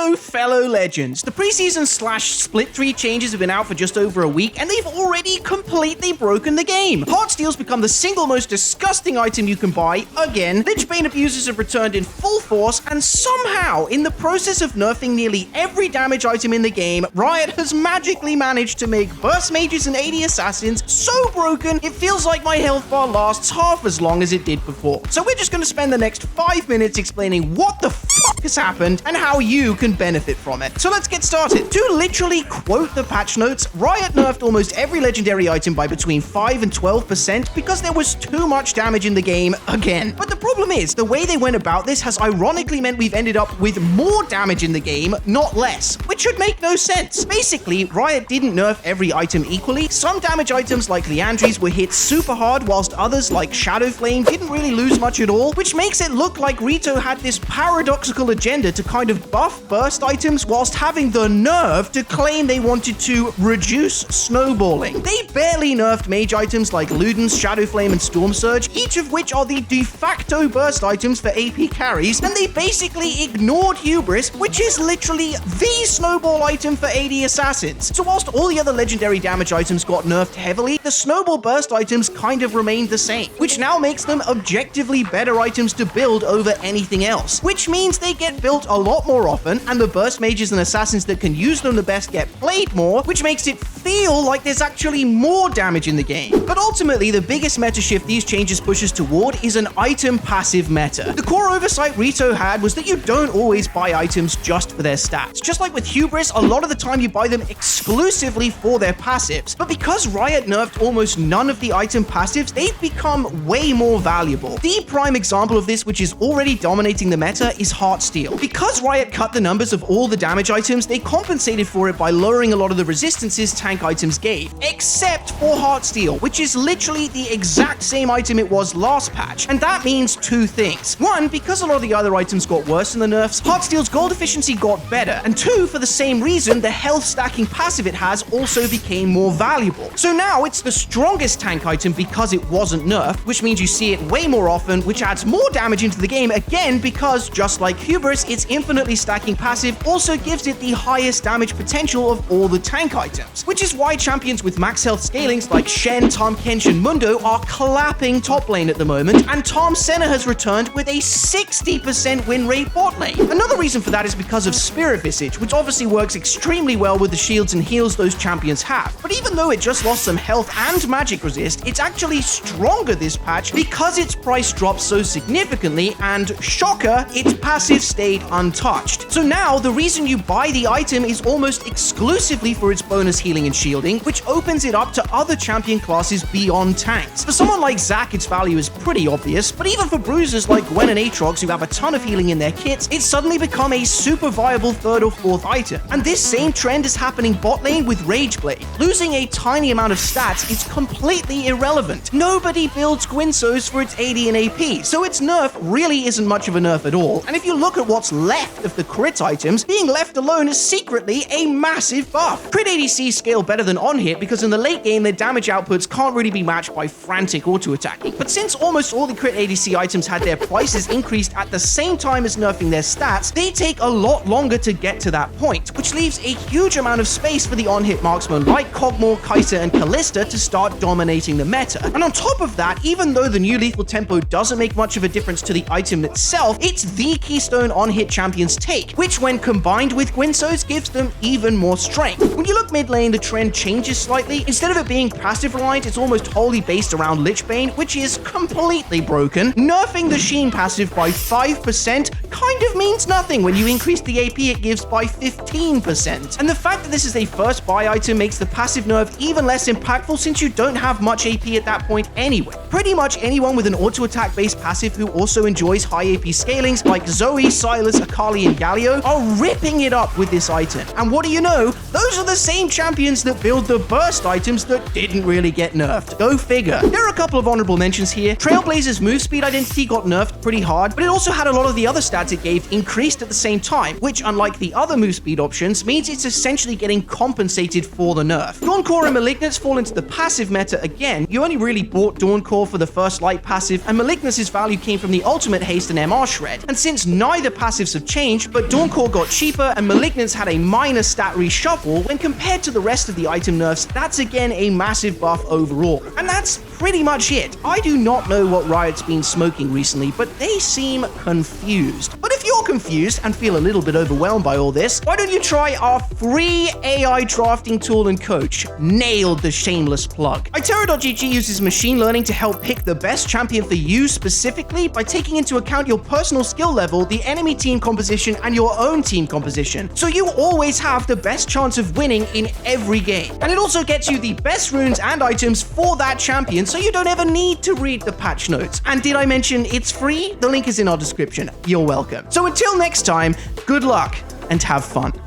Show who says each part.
Speaker 1: Hello, fellow legends. The preseason / split 3 changes have been out for just over a week, and they've already completely broken the game. Heartsteel's become the single most disgusting item you can buy again. Lich Bane abusers have returned in full force, and somehow, in the process of nerfing nearly every damage item in the game, Riot has magically managed to make burst mages and AD assassins so broken it feels like my health bar lasts half as long as it did before. So we're just going to spend the next 5 minutes explaining what the fuck has happened and how you can benefit from it. So let's get started. To literally quote the patch notes, Riot nerfed almost every legendary item by between 5 and 12% because there was too much damage in the game again. But the problem is, the way they went about this has ironically meant we've ended up with more damage in the game, not less, which should make no sense. Basically, Riot didn't nerf every item equally. Some damage items like Liandry's were hit super hard, whilst others like Shadow Flame didn't really lose much at all, which makes it look like Rito had this paradoxical agenda to kind of buff burst items whilst having the nerve to claim they wanted to reduce snowballing. They barely nerfed mage items like Luden's, Shadow Flame, and Storm Surge, each of which are the de facto burst items for AP carries, and they basically ignored Hubris, which is literally the snowball item for AD assassins. So whilst all the other legendary damage items got nerfed heavily, the snowball burst items kind of remained the same, which now makes them objectively better items to build over anything else, which means they get built a lot more often, and the burst mages and assassins that can use them the best get played more, which makes it feel like there's actually more damage in the game. But ultimately, the biggest meta shift these changes pushes toward is an item passive meta. The core oversight Rito had was that you don't always buy items just for their stats. Just like with Hubris, a lot of the time you buy them exclusively for their passives. But because Riot nerfed almost none of the item passives, they've become way more valuable. The prime example of this, which is already dominating the meta, is Heartsteel. Because Riot cut the numbers of all the damage items, they compensated for it by lowering a lot of the resistances tank items gave, except for Heartsteel, which is literally the exact same item it was last patch. And that means two things. One, because a lot of the other items got worse in the nerfs, Heartsteel's gold efficiency got better. And two, for the same reason, the health stacking passive it has also became more valuable. So now it's the strongest tank item because it wasn't nerfed, which means you see it way more often, which adds more damage into the game again because, just like Hubris, its infinitely stacking passive also gives it the highest damage potential of all the tank items, which is why champions with max health scalings like Shen, Tahm Kench, and Mundo are clapping top lane at the moment, and Tahm Senna has returned with a 60% win rate bot lane. Another reason for that is because of Spirit Visage, which obviously works extremely well with the shields and heals those champions have. But even though it just lost some health and magic resist, it's actually stronger this patch because its price dropped so significantly, and shocker, its passive stayed untouched. So now the reason you buy the item is almost exclusively for its bonus healing and shielding, which opens it up to other champion classes beyond tanks. For someone like Zac, its value is pretty obvious, but even for bruisers like Gwen and Aatrox who have a ton of healing in their kits, it's suddenly become a super viable 3rd or 4th item. And this same trend is happening bot lane with Rageblade. Losing a tiny amount of stats is completely irrelevant. Nobody builds Gwynsos for its AD and AP, so its nerf really isn't much of a nerf at all. And if you look at what's left of the crit items, being left alone is secretly a massive buff. Crit ADCs scale better than on-hit because in the late game their damage outputs can't really be matched by frantic auto-attacking. But since almost all the crit ADC items had their prices increased at the same time as nerfing their stats, they take a lot longer to get to that point, which leaves a huge amount of space for the on-hit marksmen like Kog'Maw, Kai'Sa, and Kalista to start dominating the meta. And on top of that, even though the new lethal tempo doesn't make much of a difference to the item itself, it's the keystone on-hit champions take, which when combined with Gwynsos gives them even more strength. When you look mid lane, the trend changes slightly. Instead of it being passive reliant, it's almost wholly based around Lich Bane, which is completely broken. Nerfing the Sheen passive by 5% kind of means nothing when you increase the AP it gives by 15%. And the fact that this is a first buy item makes the passive nerf even less impactful since you don't have much AP at that point anyway. Pretty much anyone with an auto-attack based passive who also enjoys high AP scalings like Zoe, Sylas, Akali, and Galio are ripping it up with this item. And what do you know? Those are the same champions that build the burst items that didn't really get nerfed. Go figure. There are a couple of honorable mentions here. Trailblazer's move speed identity got nerfed pretty hard, but it also had a lot of the other stats stats it gave increased at the same time, which, unlike the other move speed options, means it's essentially getting compensated for the nerf. Dawncore and Malignance fall into the passive meta again. You only really bought Dawncore for the first light passive, and Malignance's value came from the ultimate haste and MR shred. And since neither passives have changed, but Dawncore got cheaper and Malignance had a minor stat reshuffle, when compared to the rest of the item nerfs, that's again a massive buff overall. And that's pretty much it. I do not know what Riot's been smoking recently, but they seem confused. But if you're confused and feel a little bit overwhelmed by all this, why don't you try our free AI drafting tool and coach? Nailed the shameless plug. Itero.gg uses machine learning to help pick the best champion for you specifically by taking into account your personal skill level, the enemy team composition, and your own team composition. So you always have the best chance of winning in every game. And it also gets you the best runes and items for that champion, so you don't ever need to read the patch notes. And did I mention it's free? The link is in our description. You're welcome. So until next time, good luck and have fun.